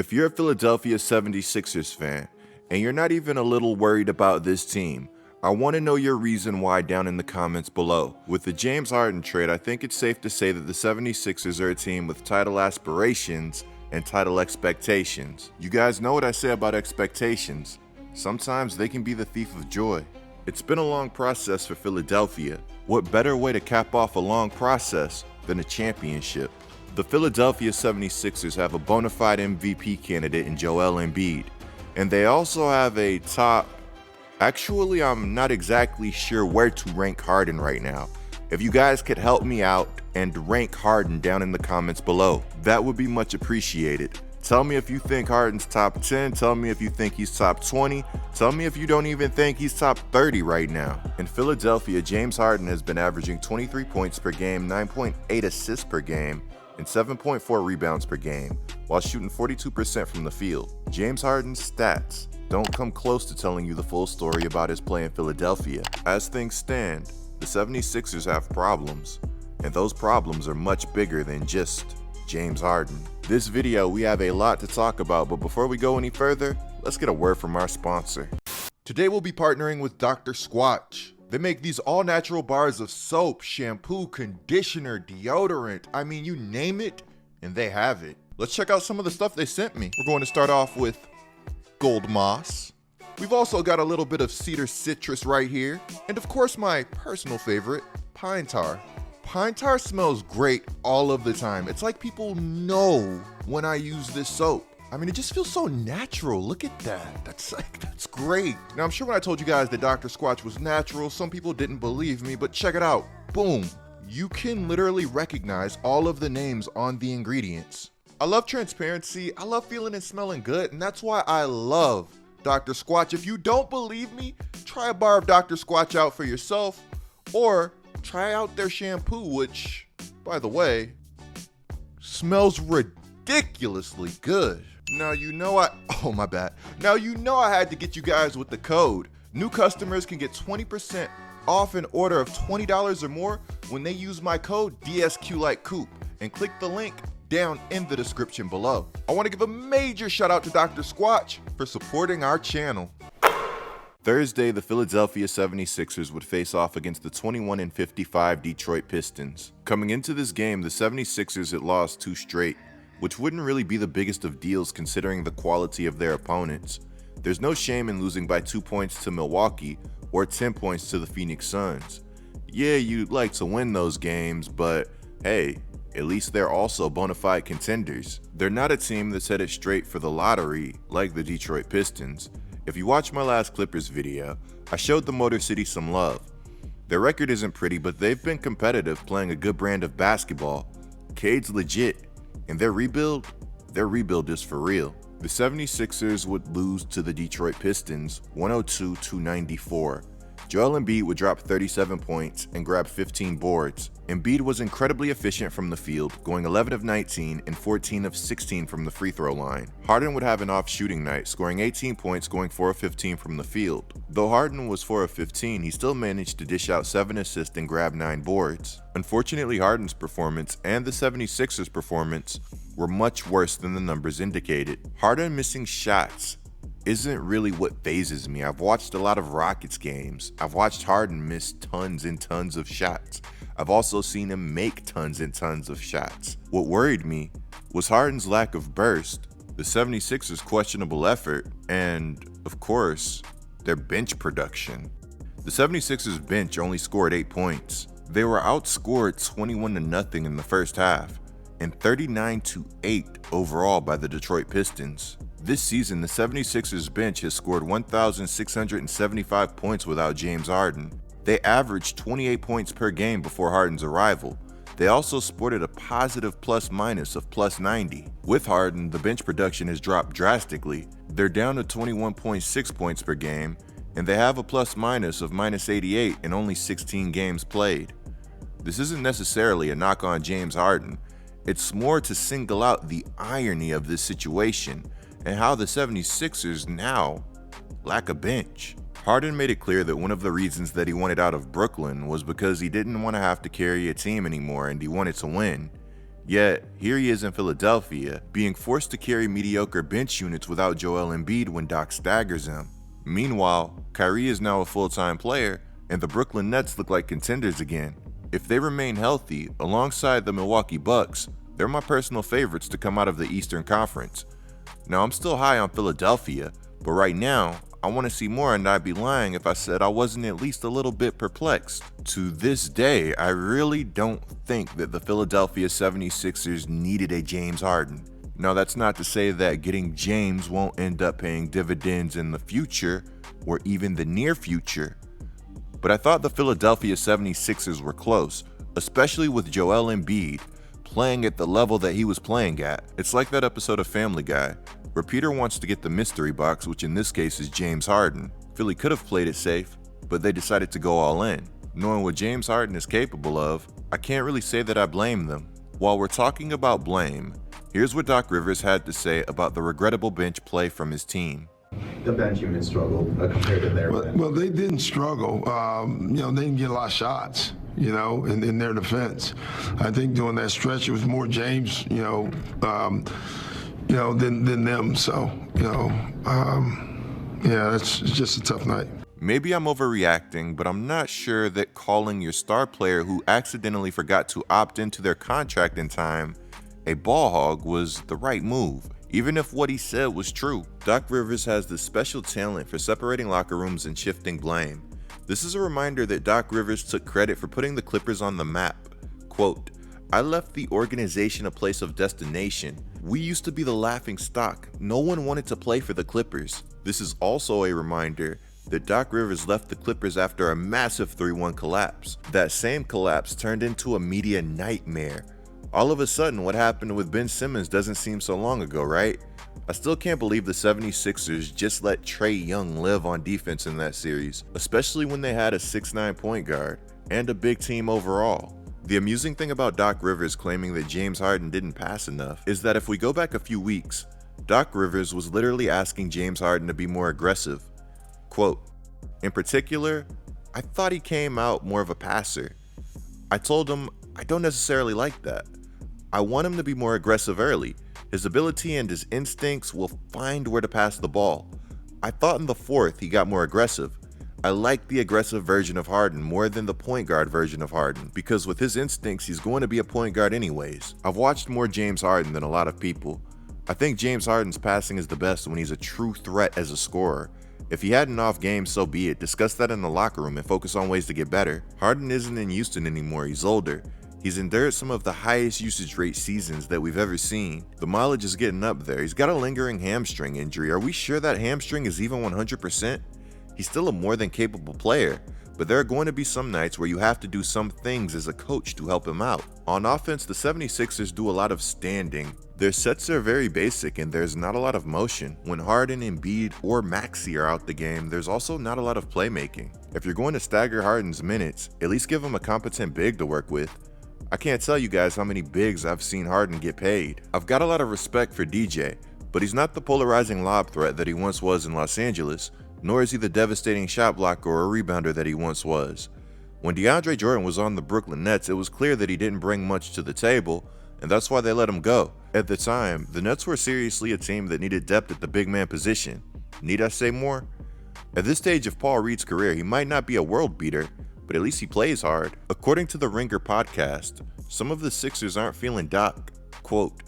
If you're a Philadelphia 76ers fan, and you're not even a little worried about this team, I want to know your reason why down in the comments below. With the James Harden trade, I think it's safe to say that the 76ers are a team with title aspirations and title expectations. You guys know what I say about expectations. Sometimes they can be the thief of joy. It's been a long process for Philadelphia. What better way to cap off a long process than a championship? The Philadelphia 76ers have a bona fide MVP candidate in Joel Embiid, and they also have a top... Actually, I'm not exactly sure where to rank Harden right now. If you guys could help me out and rank Harden down in the comments below, that would be much appreciated. Tell me if you think Harden's top 10, tell me if you think he's top 20, tell me if you don't even think he's top 30 right now. In Philadelphia, James Harden has been averaging 23 points per game, 9.8 assists per game, and 7.4 rebounds per game, while shooting 42% from the field. James Harden's stats don't come close to telling you the full story about his play in Philadelphia. As things stand, the 76ers have problems, and those problems are much bigger than just James Harden. This video, we have a lot to talk about, but before we go any further, let's get a word from our sponsor. Today we'll be partnering with Dr. Squatch. They make these all-natural bars of soap, shampoo, conditioner, deodorant. I mean, you name it, and they have it. Let's check out some of the stuff they sent me. We're going to start off with gold moss. We've also got a little bit of cedar citrus right here. And of course, my personal favorite, pine tar. Pine tar smells great all of the time. It's like people know when I use this soap. I mean, it just feels so natural. Look at that. That's great. Now, I'm sure when I told you guys that Dr. Squatch was natural, some people didn't believe me, but check it out. Boom. You can literally recognize all of the names on the ingredients. I love transparency. I love feeling and smelling good, and that's why I love Dr. Squatch. If you don't believe me, try a bar of Dr. Squatch out for yourself, or try out their shampoo, which, by the way, smells ridiculously good. Now Now you know I had to get you guys with the code. New customers can get 20% off an order of $20 or more when they use my code Getlikecoop and click the link down in the description below. I want to give a major shout out to Dr. Squatch for supporting our channel. Thursday, the Philadelphia 76ers would face off against the 21-55 Detroit Pistons. Coming into this game, the 76ers had lost 2 straight, which wouldn't really be the biggest of deals considering the quality of their opponents. There's no shame in losing by 2 points to Milwaukee or 10 points to the Phoenix Suns. Yeah, you'd like to win those games, but hey, at least they're also bona fide contenders. They're not a team that's headed straight for the lottery like the Detroit Pistons. If you watched my last Clippers video, I showed the Motor City some love. Their record isn't pretty, but they've been competitive, playing a good brand of basketball. Cade's legit, and their rebuild is for real. The 76ers would lose to the Detroit Pistons 102-94. Joel Embiid would drop 37 points and grab 15 boards. Embiid was incredibly efficient from the field, going 11 of 19 and 14 of 16 from the free throw line. Harden would have an off shooting night, scoring 18 points, going 4 of 15 from the field. Though Harden was 4 of 15, he still managed to dish out 7 assists and grab 9 boards. Unfortunately, Harden's performance and the 76ers' performance were much worse than the numbers indicated. Harden missing shots isn't really what phases me. I've watched a lot of Rockets games. I've watched Harden miss tons and tons of shots. I've also seen him make tons and tons of shots. What worried me was Harden's lack of burst, the 76ers' questionable effort, and, of course, their bench production. The 76ers bench only scored 8 points. They were outscored 21-0 in the first half, and 39-8 overall by the Detroit Pistons. This season, the 76ers bench has scored 1,675 points without James Harden. They averaged 28 points per game before Harden's arrival. They also sported a positive plus-minus of +90. With Harden, the bench production has dropped drastically. They're down to 21.6 points per game, and they have a plus-minus of -88 in only 16 games played. This isn't necessarily a knock on James Harden. It's more to single out the irony of this situation and how the 76ers now lack a bench. Harden made it clear that one of the reasons that he wanted out of Brooklyn was because he didn't want to have to carry a team anymore and he wanted to win. Yet, here he is in Philadelphia, being forced to carry mediocre bench units without Joel Embiid when Doc staggers him. Meanwhile, Kyrie is now a full-time player, and the Brooklyn Nets look like contenders again. If they remain healthy, alongside the Milwaukee Bucks, they're my personal favorites to come out of the Eastern Conference. Now, I'm still high on Philadelphia, but right now, I want to see more, and I'd be lying if I said I wasn't at least a little bit perplexed. To this day, I really don't think that the Philadelphia 76ers needed a James Harden. Now, that's not to say that getting James won't end up paying dividends in the future, or even the near future. But I thought the Philadelphia 76ers were close, especially with Joel Embiid playing at the level that he was playing at. It's like that episode of Family Guy, where Peter wants to get the mystery box, which in this case is James Harden. Philly could have played it safe, but they decided to go all in. Knowing what James Harden is capable of, I can't really say that I blame them. While we're talking about blame, here's what Doc Rivers had to say about the regrettable bench play from his team. The bench unit struggled compared to their bench. Well, they didn't struggle. They didn't get a lot of shots, in their defense. I think during that stretch, it was more James, than them. So, it's just a tough night. Maybe I'm overreacting, but I'm not sure that calling your star player who accidentally forgot to opt into their contract in time a ball hog was the right move. Even if what he said was true. Doc Rivers has this special talent for separating locker rooms and shifting blame. This is a reminder that Doc Rivers took credit for putting the Clippers on the map. Quote, "I left the organization a place of destination. We used to be the laughing stock. No one wanted to play for the Clippers." This is also a reminder that Doc Rivers left the Clippers after a massive 3-1 collapse. That same collapse turned into a media nightmare. All of a sudden, what happened with Ben Simmons doesn't seem so long ago, right? I still can't believe the 76ers just let Trae Young live on defense in that series, especially when they had a 6'9" point guard and a big team overall. The amusing thing about Doc Rivers claiming that James Harden didn't pass enough is that if we go back a few weeks, Doc Rivers was literally asking James Harden to be more aggressive. Quote, "In particular, I thought he came out more of a passer. I told him I don't necessarily like that. I want him to be more aggressive early. His ability and his instincts will find where to pass the ball. I thought in the fourth he got more aggressive. I like the aggressive version of Harden more than the point guard version of Harden, because with his instincts he's going to be a point guard anyways. I've watched more James Harden than a lot of people. I think James Harden's passing is the best when he's a true threat as a scorer. If he had an off game, so be it. Discuss that in the locker room and focus on ways to get better. Harden isn't in Houston anymore, he's older. He's endured some of the highest usage rate seasons that we've ever seen. The mileage is getting up there. He's got a lingering hamstring injury. Are we sure that hamstring is even 100%? He's still a more than capable player, but there are going to be some nights where you have to do some things as a coach to help him out. On offense, the 76ers do a lot of standing. Their sets are very basic and there's not a lot of motion. When Harden, Embiid, or Maxey are out the game, there's also not a lot of playmaking. If you're going to stagger Harden's minutes, at least give him a competent big to work with. I can't tell you guys how many bigs I've seen Harden get paid. I've got a lot of respect for DJ, but he's not the polarizing lob threat that he once was in Los Angeles, nor is he the devastating shot blocker or rebounder that he once was. When DeAndre Jordan was on the Brooklyn Nets, it was clear that he didn't bring much to the table, and that's why they let him go. At the time, the Nets were seriously a team that needed depth at the big man position. Need I say more? At this stage of Paul Reed's career, he might not be a world beater, but at least he plays hard. According to the Ringer podcast, some of the Sixers aren't feeling Doc. Quote,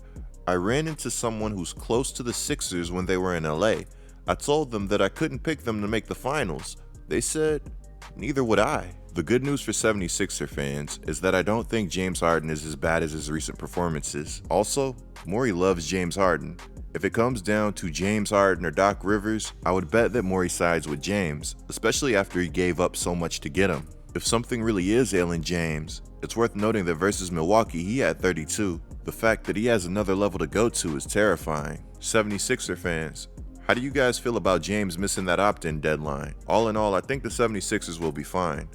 "I ran into someone who's close to the Sixers when they were in LA. I told them that I couldn't pick them to make the finals. They said, neither would I." The good news for 76er fans is that I don't think James Harden is as bad as his recent performances. Also, Morey loves James Harden. If it comes down to James Harden or Doc Rivers, I would bet that Morey sides with James, especially after he gave up so much to get him. If something really is ailing James, it's worth noting that versus Milwaukee, he had 32. The fact that he has another level to go to is terrifying. 76er fans, how do you guys feel about James missing that opt-in deadline? All in all, I think the 76ers will be fine,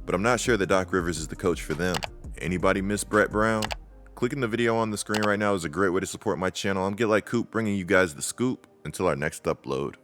but I'm not sure that Doc Rivers is the coach for them. Anybody miss Brett Brown? Clicking the video on the screen right now is a great way to support my channel. I'm Getlikecoop, bringing you guys the scoop until our next upload.